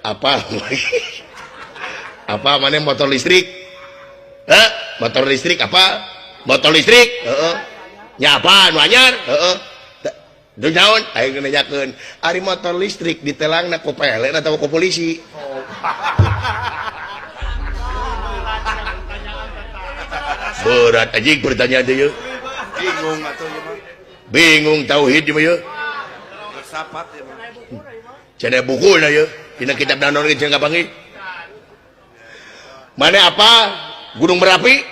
Apa? Apa mana motor listrik? Motor listrik apa? Motor listrik? Nya apa nu anyar? Duh naon? Aing nanyakeun, ari motor listrik ditelangna ku PLN atau ku polisi? Berat anjing pertanyaan teh yeuh. Bingung atuh ieu mah. Bingung tauhid ieu mah yeuh. Bersapat ieu mah. Cenah bukuna yeuh. Dina kitab naon ge cenah kapanggih? Mana apa? Gunung Merapi?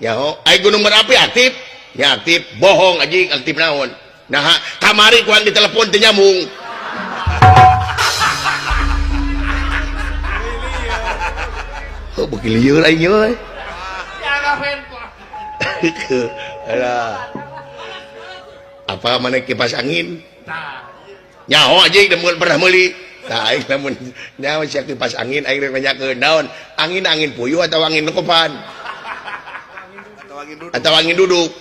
Ya ho, ai Gunung Merapi aktif? Ya aktif, bohong anjing, aktif naon? Nah, kamari kuang ditelepon teu nyambung. Oh, beuki lieur aing euy. Alah. Apa mana kipas angin? Nyaho anjing demun pernah meuli. Tah aing lamun nyaho sia kipas angin aing rek nanyakeun naon? Angin puyuh atau angin nukupan? Atau angin duduk?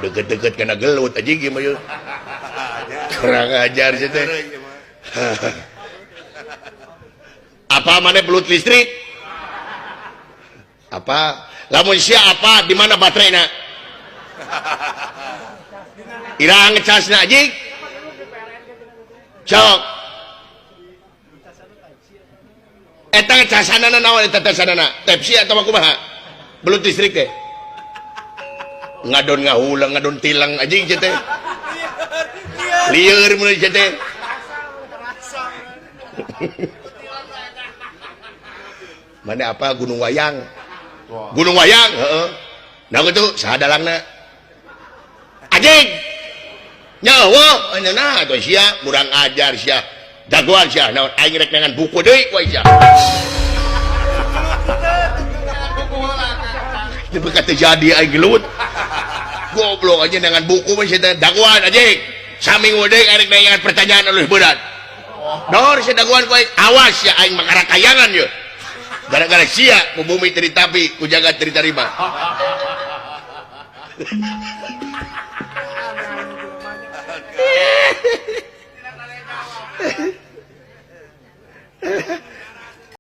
Deket-deket kena gelut anjing ieu mah yeuh. Kurang ajar sih teh. Apa mana belut listrik? Apa? Lamun sia apa? Di mana baterainya? Irang ngecasna anjing? Sok. Eta ngecasanana naon eta casanana? Tepsi atau kumaha? Belut listrik teh. Ngadon ngahulang, ngadon tilang anjing teh. Lieur mun teh. Mana apa Gunung Wayang? Gunung Wayang, heeh. Nah kitu saha dalangna? Anjing. Nyawa, nah atuh sia kurang ajar sia. Jagoan sia naon aing rek dengan buku deui ku sia. Teu bekat terjadi aing gelut. Goblok aja dengan buku mah sia dagoan anjing. Sami ngeudeung arek dengan pertanyaan anu berat. Dor sia dagoan ku aing, awas ya aing makarakayangan ye. Gara-gara sia ku bumi teri tapi ku jagat teri tarima.